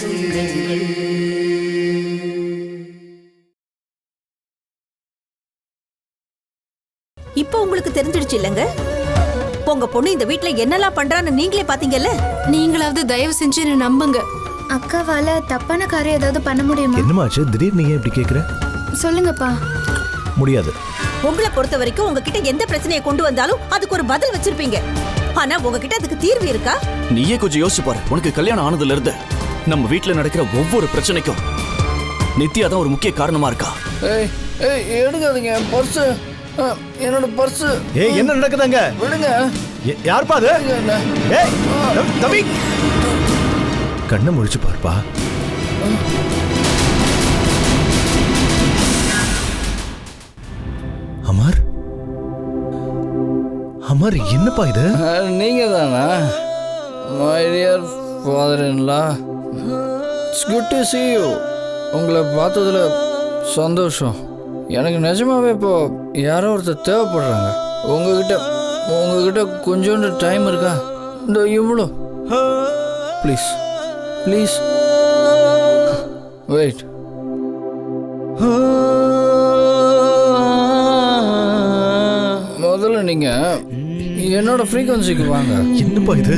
சொந்தங்கள். இப்போ உங்களுக்கு தெரிஞ்சிடுச்சு இல்லங்க? உங்க பொண்ணு இந்த வீட்ல என்னெல்லாம் பண்றான்னு நீங்களே பாத்தீங்கல்ல. நீங்களாவது தயவு செஞ்சு என்ன நம்புங்க. அக்காவால தப்பான காரியம் ஏதாவது பண்ண முடியுமா? என்னமாச்சு திடீர்னு நீங்க இப்படி கேக்குற? சொல்லுங்கப்பா. முடியாது. உங்களை பொறுத்த வரைக்கும் உங்ககிட்ட எந்த பிரச்சனையை கொண்டு வந்தாலும் அதுக்கு ஒரு பதில் வச்சிருப்பீங்க. ஆனா உங்ககிட்ட அதுக்கு தீர்வு இருக்கா? நீயே கொஞ்சம் யோசிச்சு பாரு. உனக்கு கல்யாணம் ஆனதுல இருந்து நம்ம வீட்டுல நடக்கிற ஒவ்வொரு பிரச்சனைக்கும் நித்யா தான் ஒரு முக்கிய காரணமா இருக்கா. ஏய் ஏய் எடுக்காதீங்க பர்ஸ். என்னோட பர்ஸ். ஏய் என்ன நடக்குதுங்க? விடுங்க. யார்ப்பா அது? ஏய் தம்பி கண்ணை முழிச்சு பாருப்பா. அமர் அமர் என்னப்பா இது? நீங்க தானா? My dear father in law, it's good to see you. உங்களை பார்த்ததுல சந்தோஷம். எனக்கு நிஜமாவே இப்போ யாரோ ஒருத்தர் தேவைப்படுறாங்க. உங்ககிட்ட கொஞ்சோண்டு டைம் இருக்கா? இந்த இவ்வளோ ப்ளீஸ் ப்ளீஸ் வெயிட். முதல்ல நீங்க என்னோட ஃப்ரீக்வன்சிக்கு வாங்க. என்னப்பா இது?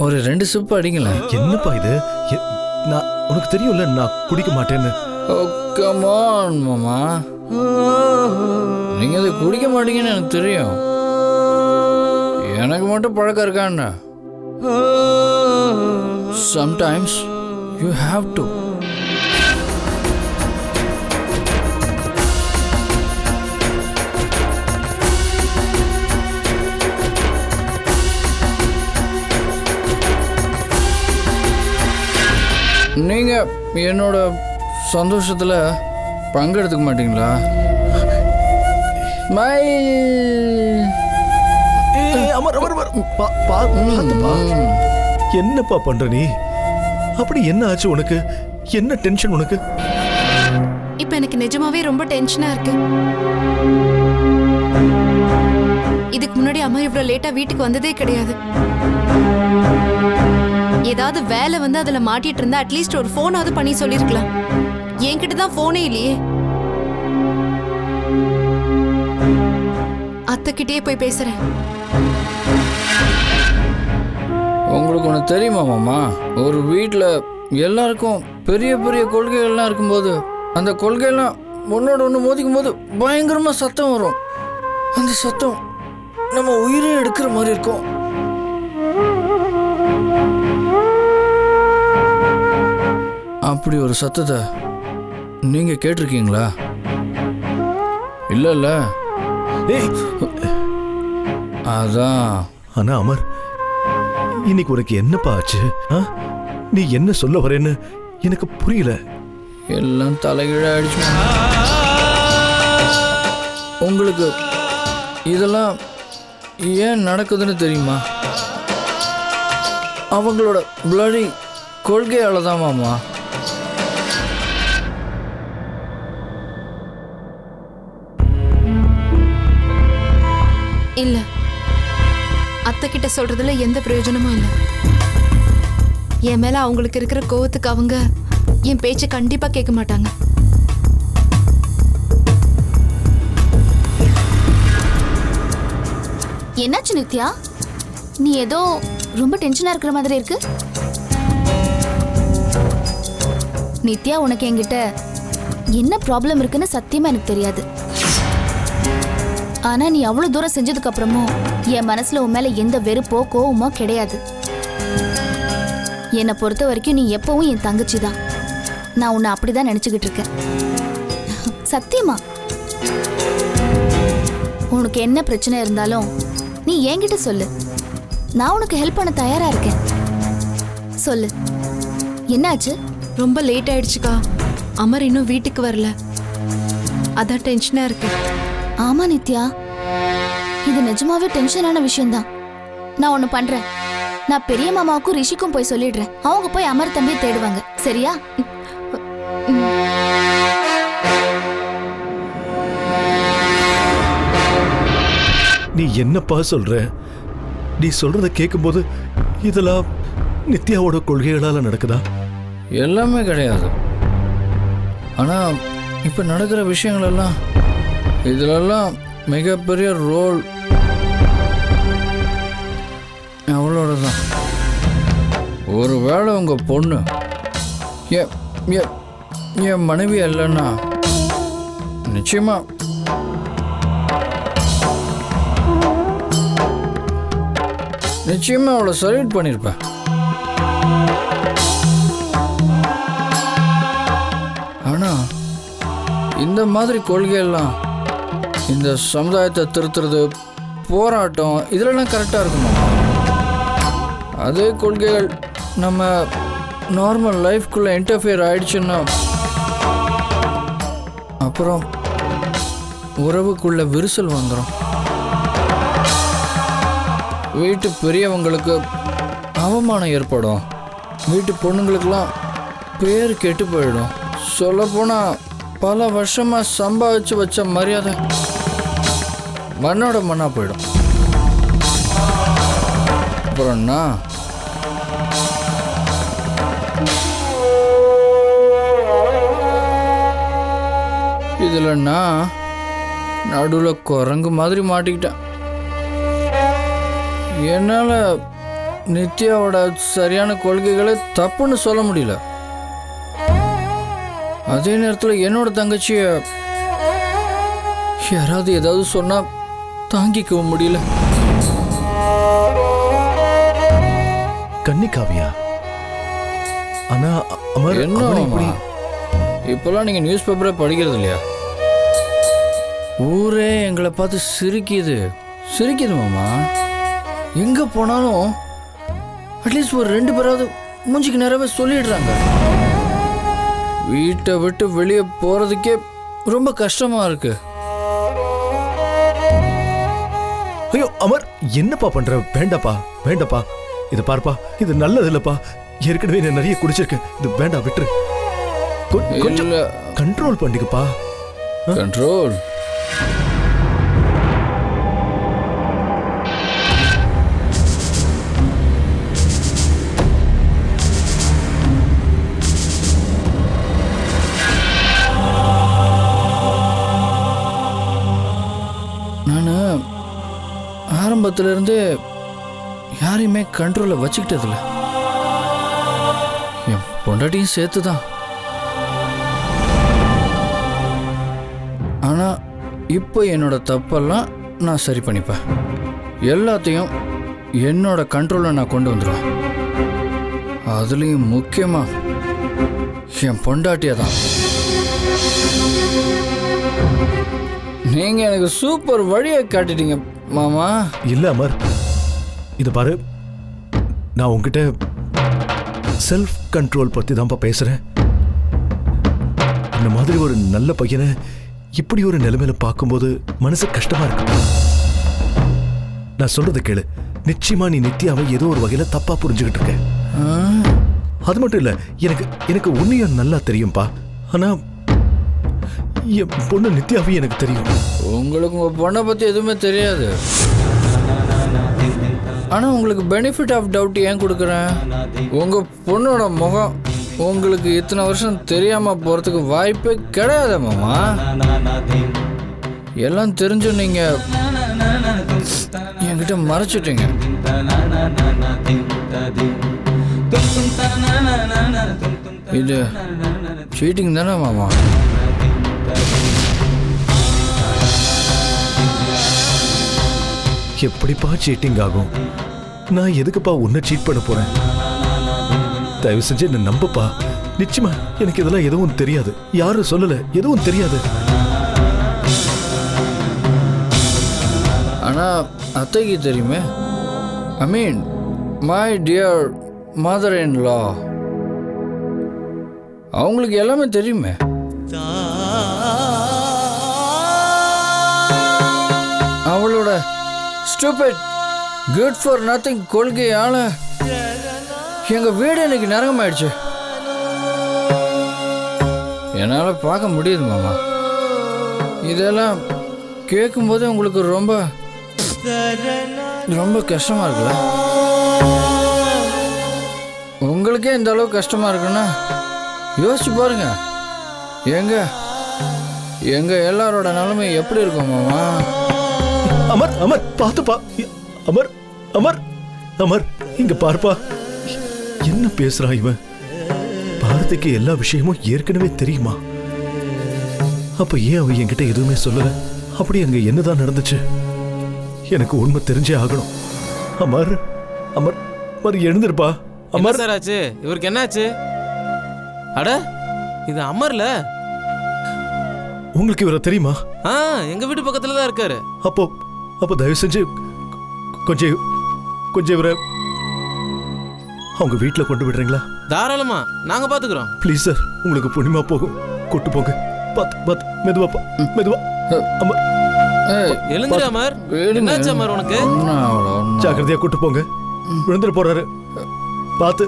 ஒரு 2 சிப் அடிங்களேன். என்னப்பா இது? நான் உனக்கு தெரியும்ல நான் குடிக்க மாட்டேன்னு. கம் ஆன் மாமா, நீங்க அதை குடிக்க மாட்டீங்கன்னு எனக்கு தெரியும். எனக்கு மட்டும் பழக்கம் இருக்கான்னு. Sometimes you have to. நீங்க என்னோட சந்தோஷத்துல பங்கெடுத்துக்க மாட்டீங்களா? அமர் அமர் பாத்துப்பா. என்னப்பா பண்ற நீ? அப்படி என்ன ஆச்சு உனக்கு? என்ன டென்ஷன் உனக்கு? இப்ப எனக்கு நிஜமாவே ரொம்ப டென்ஷனா இருக்கு. இதுக்கு முன்னாடி அம்மா இவ்வளவு லேட்டா வீட்டுக்கு வந்ததே கிடையாது. ஏதாவது வேலை வந்து அதுல மாட்டிட்டு இருந்தா அட்லீஸ்ட் ஒரு போனாவது பண்ணி சொல்லிருக்கலாம். என்கிட்ட தான் போனே இல்லையே. அத்தைக்கிட்டே போய் பேசுறேன். உங்களுக்கு ஒன்று தெரியுமா மாமா, ஒரு வீட்டில் எல்லாருக்கும் பெரிய பெரிய கொள்கைகள்லாம் இருக்கும்போது அந்த கொள்கையெல்லாம் ஒன்னோட ஒன்று மோதிக்கும் போது பயங்கரமாக சத்தம் வரும். அந்த சத்தம் நம்ம உயிரை எடுக்கிற மாதிரி இருக்கும். அப்படி ஒரு சத்தத்தை நீங்க கேட்டிருக்கீங்களா? இல்ல அதான். ஆனா அமர், இன்னைக்கு உனக்கு என்னப்பா ஆச்சு? நீ என்ன சொல்ல வரேன்னு எனக்கு புரியல. எல்லாம் தலைகீழ ஆயிடுச்சு. உங்களுக்கு இதெல்லாம் ஏன் நடக்குதுன்னு தெரியுமா? அவங்களோட பிளடி கொள்கையால தான் மாமா. இல்ல, அத்தை கிட்ட சொல்றதுல எந்த பிரயோஜனமும் இல்ல. என் மேல அவங்களுக்கு இருக்கிற கோவத்துக்கு அவங்க என் பேச்ச கண்டிப்பா கேட்க மாட்டாங்க. என்னாச்சு நித்யா? நீ ஏதோ ரொம்ப டென்ஷனா இருக்கிற மாதிரி இருக்கு. நித்யா, உனக்கு என்கிட்ட என்ன ப்ராப்ளம் இருக்குன்னு சத்தியமா எனக்கு தெரியாது. ஆனா நீ அவ்வளவு தூரம் செஞ்சதுக்கு அப்புறமும் என் மனசுல உன் மேல எந்த வெறுப்போ கோவமோ கிடையாது. என்னை பொறுத்த வரைக்கும் நீ எப்பவும் என் தங்கச்சி தான். நான் உன்னை அப்படிதான் நினைச்சுக்கிட்டு இருக்கேன். சத்தியமா. உனக்கு என்ன பிரச்சனை இருந்தாலும் நீ என்கிட்ட சொல்லு. நான் உனக்கு ஹெல்ப் பண்ண தயாரா இருக்கேன். சொல்லு, என்னாச்சு? ரொம்ப லேட் ஆயிடுச்சுக்கா. அமர் இன்னும் வீட்டுக்கு வரல. அதான் டென்ஷனா இருக்கு. ஆமா நித்யா, இது நிஜமாவே டென்ஷனான விஷயம்தான். நான் ஒண்ணு பண்றேன். நான் பெரிய மாமாவுக்கும் ரிஷிக்கும் போய் சொல்லிடுறேன். அவங்க போய் அமர் தம்பியை தேடுவாங்க. சரியா? நீ என்னப்பா சொல்ற? நீ சொல்றத கேட்கும்போது இதெல்லாம் நித்யாவோட கொள்கைகளால நடக்குதா? எல்லாமே கிடையாது. ஆனால் இப்போ நடக்கிற விஷயங்கள் எல்லாம் இதிலெல்லாம் மிகப்பெரிய ரோல் அவளோட தான். ஒருவேளை உங்கள் பொண்ணு என் மனைவி இல்லைன்னா நிச்சயமா அவளை சல்யூட் பண்ணியிருப்பேன். ஆனால் இந்த மாதிரி கொள்கையெல்லாம் இந்த சமுதாயத்தை திருத்துறது, போராட்டம், இதெல்லாம் கரெக்டாக இருக்குமா? அதே கொள்கைகள் நம்ம நார்மல் லைஃப்குள்ளே இன்டர்ஃபியர் ஆயிடுச்சுன்னா அப்புறம் உறவுக்குள்ள விரிசல் வந்துடும். வீட்டு பெரியவங்களுக்கு அவமானம் ஏற்படும். வீட்டு பொண்ணுங்களுக்கெல்லாம் பேர் கெட்டு போயிடும். சொல்லப்போனால் பல வருஷமாக சம்பாதிச்சு வச்ச மரியாதை மண்ணோட மண்ணா போயிடும். அப்புறம்னா இதில் நான் நடுவில் குரங்கு மாதிரி மாட்டிக்கிட்டேன். என்னால் நித்யாவோட சரியான கொள்கைகளை தப்புன்னு சொல்ல முடியல. அதே நேரத்தில் என்னோட தங்கச்சியை யாராவது ஏதாவது சொன்னால் தாங்கிக்கவும் முடியல. கன்னிகாவியா? ஆனா அமர் என்ன இப்படி இப்போல்லாம் நீங்கள் நியூஸ் பேப்பரை படிக்கிறது இல்லையா? ஊரே எங்களை பார்த்து சிரிக்குது மாமா. எங்கே போனாலும் அட்லீஸ்ட் ஒரு 2 பேராவது மூஞ்சிக்கு நேரவே சொல்லிடுறாங்க. வீட்டை விட்டு வெளியே போகிறதுக்கே ரொம்ப கஷ்டமாக இருக்கு. ஐயோ அமர், என்னப்பா பண்ற? வேண்டாப்பா. இது பார்ப்பா, இது நல்லது இல்லப்பா. ஏற்கனவே நான் நிறைய குடிச்சிருக்கேன். இது வேண்டாம், விட்டுரு. கொஞ்சம் கண்ட்ரோல் பண்ணிக்கப்பா. கண்ட்ரோல்? நான் ஆரம்பத்திலிருந்து யாரையுமே கண்ட்ரோலில் வச்சுக்கிட்டதில்ல. என் பொண்டாட்டியும் சேர்த்து தான். ஆனால் இப்போ என்னோட தப்பெல்லாம் நான் சரி பண்ணிப்பேன். எல்லாத்தையும் என்னோட கண்ட்ரோலில் நான் கொண்டு வந்துடுவேன். அதுலேயும் முக்கியமாக என் பொண்டாட்டியை தான். நீங்கள் எனக்கு சூப்பர் வழியை காட்டிட்டீங்க மாமா. இல்ல அமர், இது பாரு, நான் உங்ககிட்ட செல்ஃப் கண்ட்ரோல் பத்தி தான்ப்பா பேசுறேன். இந்த மாதிரி ஒரு நல்ல பையனை இப்படி ஒரு நிலைமையில பார்க்கும்போது மனசு கஷ்டமா இருக்கு. நான் சொல்றது கேளு. நிச்சயமா நீ நித்யாவை ஏதோ ஒரு வகையில தப்பா புரிஞ்சுக்கிட்டு இருக்க. அது மட்டும் இல்ல, எனக்கு உன்னையும் நல்லா தெரியும்பா. ஆனா என் பொண்ணு நித்யாவை எனக்கு தெரியும். உங்களுக்கு உங்கள் பொண்ணை பற்றி எதுவுமே தெரியாது. ஆனால் உங்களுக்கு பெனிஃபிட் ஆஃப் டவுட் ஏன் கொடுக்குறேன்? உங்கள் பொண்ணோட முகம் உங்களுக்கு இத்தனை வருஷம் தெரியாமல் போகிறதுக்கு வாய்ப்பே கிடையாது மாமா. எல்லாம் தெரிஞ்சும் நீங்கள் என்கிட்ட மறைச்சிட்டீங்க. இது சீட்டிங் தானே மாமா? எப்படிப்பா சீட்டிங் ஆகும்? நான் எதுக்குப்பா உன்னை சீட் பண்ண போறேன்? தயவு செஞ்சு என்ன நம்பப்பா. நிச்சயமா எனக்கு இதெல்லாம் எதுவும் தெரியாது. யாரும் சொல்லல, எதுவும் தெரியாது. ஆனா அத்தைக்கு தெரியுமே. I mean my dear mother in law, அவங்களுக்கு எல்லாமே தெரியுமே. அவளோட ஸ்டூபிட் குட் ஃபார் நத்திங் கொள்கையால எங்க வீடு இன்னைக்கு நரகமாயிடுச்சு. என்னால் பார்க்க முடியுது மாமா. இதெல்லாம் கேட்கும்போது உங்களுக்கு ரொம்ப ரொம்ப கஷ்டமா இருக்குல்ல? உங்களுக்கே இந்த அளவுக்கு கஷ்டமாக இருக்குன்னா யோசிச்சு பாருங்க. எங்க எல்லாரோட நிலைமை எப்படி இருக்கும் மாமா? அமர் அமர் பார்த்துப்பா. அமர் அமர் அமர் இங்க பார்ப்பா. என்ன பேசுறா இவன்? பாரதிக்கு எல்லா விஷயமும் ஏற்கனவே தெரியுமா? அப்ப ஏன் அவ என்கிட்ட எதுவுமே சொல்லல? அப்படி அங்க என்னதான் நடந்துச்சு? எனக்கு உண்மை தெரிஞ்சே ஆகணும். அமர் அமர் அமர் எழுந்திருப்பா. அமர் சார் ஆச்சு, இவருக்கு என்னாச்சு? அட இது அமர்ல. உங்களுக்கு இவரை தெரியுமா? எங்க வீட்டு பக்கத்துல தான் இருக்காரு. அப்போ தயவு செஞ்சு கொஞ்சம் கொஞ்சம் இவரை அவங்க வீட்டில் கொண்டு விடுறீங்களா? தாராளமா, நாங்க பாத்துக்கிறோம். ப்ளீஸ் சார், உங்களுக்கு புண்ணியமா போகும். கூட்டு போங்க. பார்த்து மெதுவாப்பா, மெதுவா. அமர் எழுந்துரு அமர். என்னாச்சு அமர் உனக்கு? ஜாக்கிரதையா கூட்டு போங்க. விழுந்துட்டு போறாரு, பார்த்து.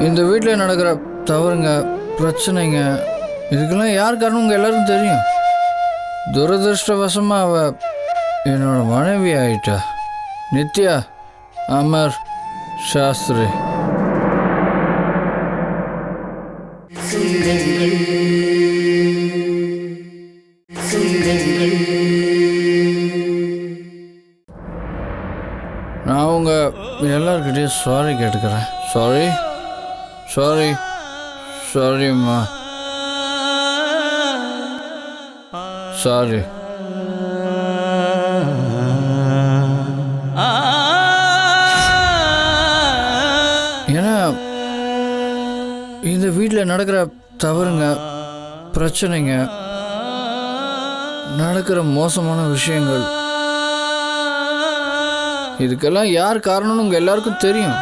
இந்த வீட்டில் நடக்கிற தவறுங்க, பிரச்சனைங்க, இதுக்கெல்லாம் யார் காரணம் உங்கள் எல்லாருக்கும் தெரியும். துரதிருஷ்டவசமாக அவ என்னோட மனைவி ஆயிட்டா. நித்யா அமர் சாஸ்திரி. நான் உங்க எல்லார்கிட்டையும் சாரி கேட்டுக்கிறேன். சாரிம்மா. சாரி. ஏன்னா இந்த வீட்டில் நடக்கிற தவறுங்க, பிரச்சனைங்க, நடக்கிற மோசமான விஷயங்கள், இதுக்கெல்லாம் யார் காரணம்னு உங்க எல்லாருக்கும் தெரியும்.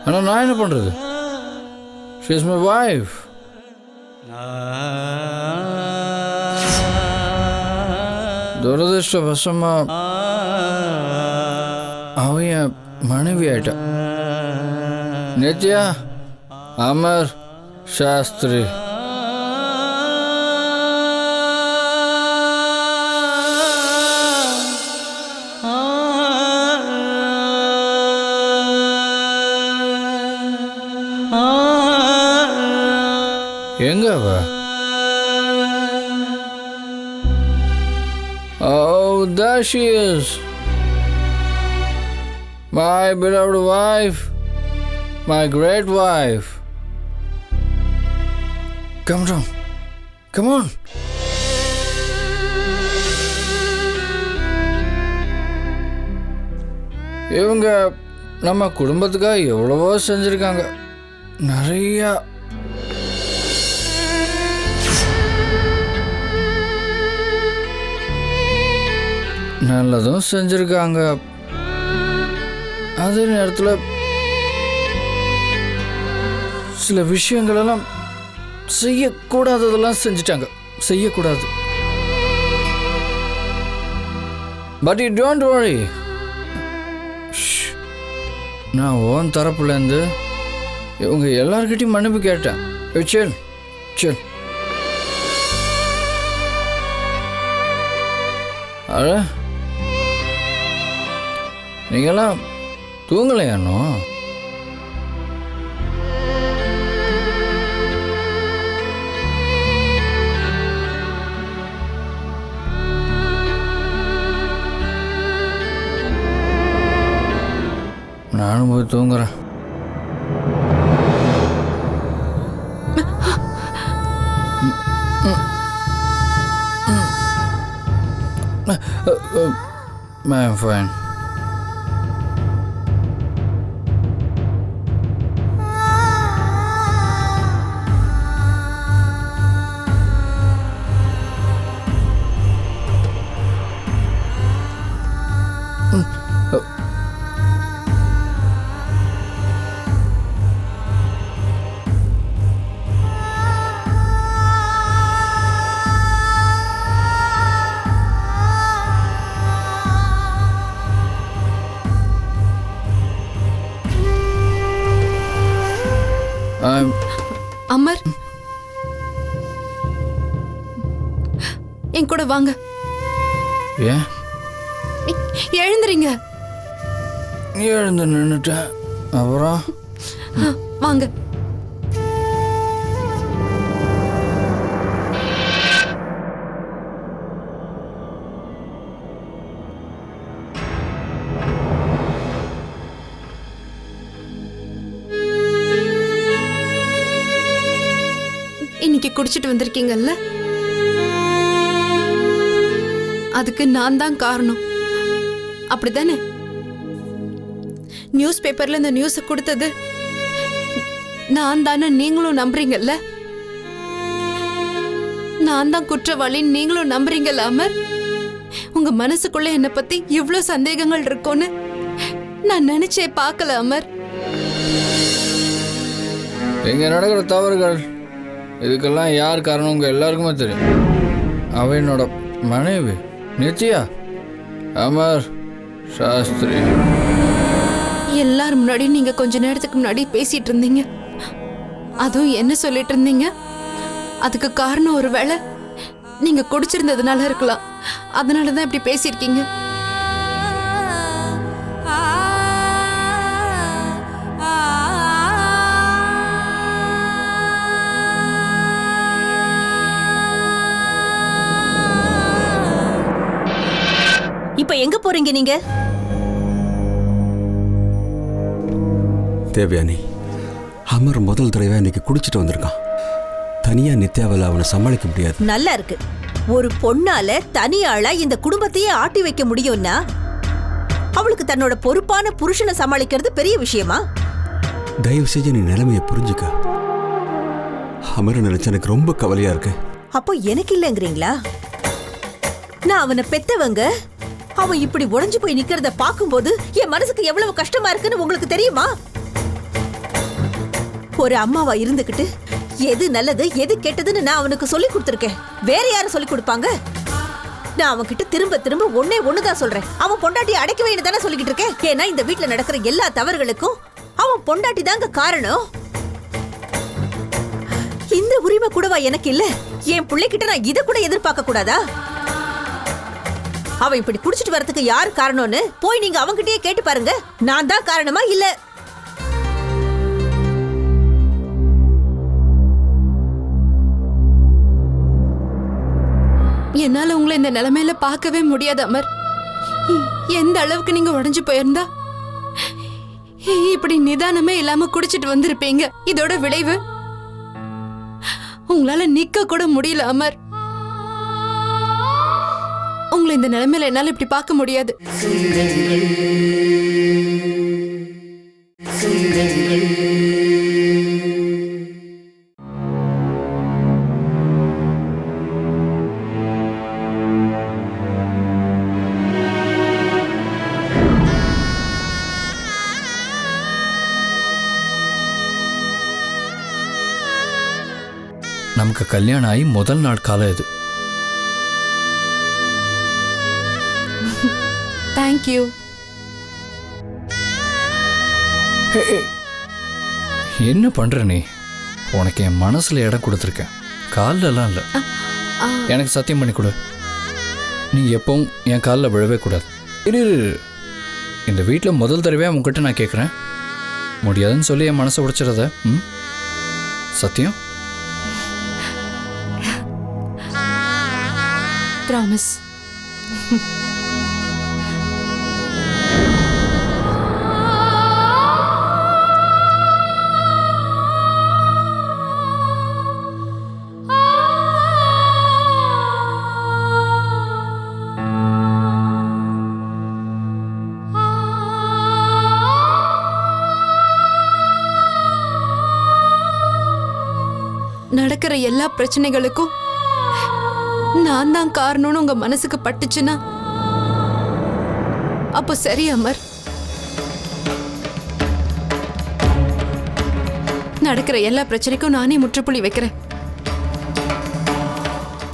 ஆனால் நான் என்ன பண்றது? She is my wife. துரதிருஷ்டவசமா அவ என் மனைவி ஆயிட்டா. நித்யா அமர் சாஸ்திரி. எங்க அவ? Oh, there she is. My beloved wife, my great wife. Come down. Come on. இவங்க நம்ம குடும்பத்துக்காக எவ்வளவோ செஞ்சிருக்காங்க. நிறையா நல்லதும் செஞ்சிருக்காங்க. அதே நேரத்தில் சில விஷயங்களெல்லாம் செய்யக்கூடாததெல்லாம் செஞ்சிட்டாங்க. செய்யக்கூடாது. But you don't worry. நான் ஓன் தரப்புலேருந்து இவங்க எல்லார்கிட்டையும் மன்னிப்பு கேட்டேன். செல் செல். அட நீங்களாம் தூங்கலையானோ? நானும் போய் தூங்குறேன். I'm fine. அமர் என் கூட வாங்க. ஏன் எழுந்துறீங்க. எழுந்து நின்றுட்டேன், அப்புறம் வாங்க. இன்னைக்கு குடிச்சிட்டு வந்திருக்கீங்கல்ல, அதுக்கு நான் தான் காரணம். அப்படித்தானே? நியூஸ் பேப்பர்ல இந்த நியூஸ் கொடுத்தது நான் தானே நீங்களும் நம்புறீங்கல்ல? நான் தான் குற்றவாளின்னு நீங்களும் நம்புறீங்கல்ல அமர்? உங்க மனசுக்குள்ள என்ன பத்தி இவ்ளோ சந்தேகங்கள் இருக்கும்னு நான் நினைச்சே பார்க்கல அமர். இங்க நடக்கிற தவறுகள் இதுக்கெல்லாம் யார் காரணம் உங்க எல்லாருக்குமே தெரியும். அவ என்னோட மனைவி நித்யா அமர் சாஸ்திரி. எல்லாரும் முன்னாடி நீங்க கொஞ்ச நேரத்துக்கு முன்னாடி பேசிட்டு இருந்தீங்க. அதுவும் என்ன சொல்லிட்டு இருந்தீங்க? அதுக்கு காரணம் ஒருவேளை நீங்க குடிச்சிருந்ததுனால இருக்கலாம். அதனாலதான் இப்படி பேசியிருக்கீங்க. இப்ப எங்க போறீங்க நீங்க? தேவயானி, அமர் முதல் தடவை இன்னைக்கு குடிச்சிட்டு வந்திருக்கான். தனியா நித்யாவில் அவனை சமாளிக்க முடியாது. நல்லா இருக்கு. ஒரு பொண்ணால தனியாளா இந்த குடும்பத்தையே ஆட்டி வைக்க முடியும்னா அவளுக்கு தன்னோட பொறுப்பான புருஷனை சமாளிக்கிறது பெரிய விஷயமா? தயவு செஞ்சு நீ நிலைமையை புரிஞ்சுக்க. அமரை நினைச்சு எனக்கு ரொம்ப கவலையா இருக்கு. அப்போ எனக்கு இல்லைங்கிறீங்களா? நான் அவனை பெத்தவங்க. அவன் இப்படி உடைஞ்சு போய் நிக்கிறத பாக்கும்போது என் மனசுக்கு எவ்வளவு கஷ்டமா இருக்குன்னு உங்களுக்கு தெரியுமா? ஒரு அம்மாவா இருந்துகிட்டு எது நல்லது எது கெட்டதுன்னு நான் அவனுக்கு சொல்லி கொடுத்துருக்கேன். வேற யாரும் சொல்லி கொடுப்பாங்க? நான் அவன்கிட்ட திரும்ப திரும்ப ஒண்ணுதான் சொல்றேன். அவன் பொண்டாட்டியை அடைக்க வேணும் தானே சொல்லிக்கிட்டு இருக்கேன். ஏன்னா இந்த வீட்டுல நடக்கிற எல்லா தவறுகளுக்கும் அவன் பொண்டாட்டி தாங்க காரணம். இந்த உரிமை கூடவா எனக்கு இல்ல? என் பிள்ளைகிட்ட நான் இதை கூட எதிர்பார்க்க கூடாதா? அவன் இப்படி குடிச்சிட்டு வரதுக்கு யார் காரணம்னு போய் நீங்க அவன்கிட்டயே கேட்டு பாருங்க. நான் தான் காரணமா இல்ல? என்னால உங்களை இந்த நிலைமையில பார்க்கவே முடியாது அமர். எந்த அளவுக்கு நீங்க உடைஞ்சு போயிருந்தா இப்படி நிதானமே இல்லாம குடிச்சிட்டு வந்திருப்பீங்க. இதோட விளைவு உங்களால நிக்க கூட முடியல அமர். உங்களை இந்த நிலைமையில என்னால இப்படி பார்க்க முடியாது. நமக்கு கல்யாணம் ஆகி முதல் நாள் காலம் இது. தேங்க்யூ. என்ன பண்ற நீ? உனக்கு என் மனசுல இடம் கொடுத்துருக்கேன், கால்லலாம் இல்லை. எனக்கு சத்தியம் பண்ணி கொடு. நீ எப்பவும் என் காலில் விழவே கூடாது. இரு, இந்த வீட்டில் முதல் தடவையாக உங்ககிட்ட நான் கேட்குறேன். முடியாதுன்னு சொல்லி என் மனசை உடைச்சிடாத. சத்தியம்? ப்ராமிஸ். நடக்கிற எல்லா பிரச்சனைகளுக்கும் நான் தான் காரணம்னு உங்க மனசுக்கு பட்டுச்சுன்னா அப்போ சரி அமர். நடக்கிற எல்லா பிரச்சனைக்கும் நானே முற்றுப்புள்ளி வைக்கிறேன்.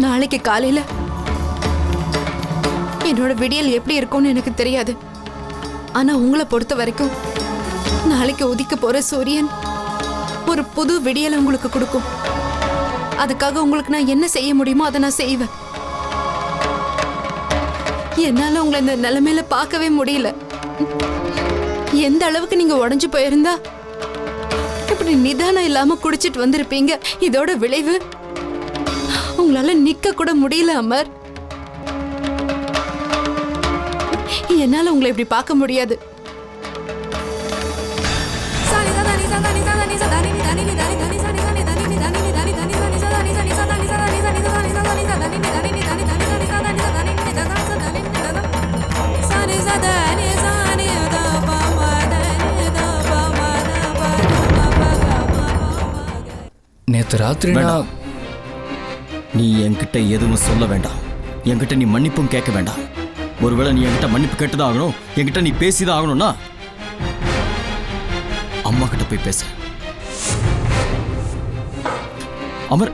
நாளைக்கு காலையில என்னோட விடியல் எப்படி இருக்கும்னு எனக்கு தெரியாது. ஆனா உங்களை பொறுத்த வரைக்கும் நாளைக்கு உதிக்க போற சூரியன் ஒரு புது விடியலை உங்களுக்கு கொடுக்கும். அதுக்காக உங்களுக்கு நான் என்ன செய்ய முடியுமோ அதை நான் செய்வேன். என்னால உங்களை இந்த நிலைமையில பார்க்கவே முடியல. எந்த அளவுக்கு நீங்க உடைஞ்சு போயிருந்தா இப்படி நிதானம் இல்லாம குடிச்சிட்டு வந்திருப்பீங்க. இதோட விளைவு உங்களால நிக்க கூட முடியல அமர். என்னால உங்களை இப்படி பார்க்க முடியாது. நேற்று ராத்திரி வேண்டாம். நீ என்கிட்ட எதுவும் சொல்ல வேண்டாம். என்கிட்ட நீ மன்னிப்பும் கேட்க வேண்டாம். ஒருவேளை நீ என்கிட்ட மன்னிப்பு கேட்டுதான் ஆகணும், என்கிட்ட நீ பேசிதான் ஆகணும்னா அம்மா கிட்ட போய் பேச. அமர்,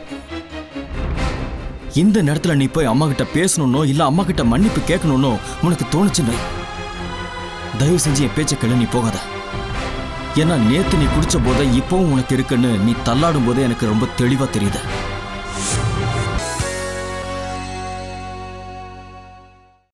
இந்த நேரத்துல நீ போய் அம்மா கிட்ட பேசணும்னோ இல்ல அம்மா கிட்ட மன்னிப்பு கேட்கணும்னோ உனக்கு தோணுச்சுன்னு தயவு செஞ்சு என் பேச்சை கேளு, நீ போகாத. ஏன்னா நேத்து நீ குடிச்ச போதை இப்பவும் உனக்கு இருக்குன்னு நீ தள்ளாடும் போதே எனக்கு ரொம்ப தெளிவா தெரியுது.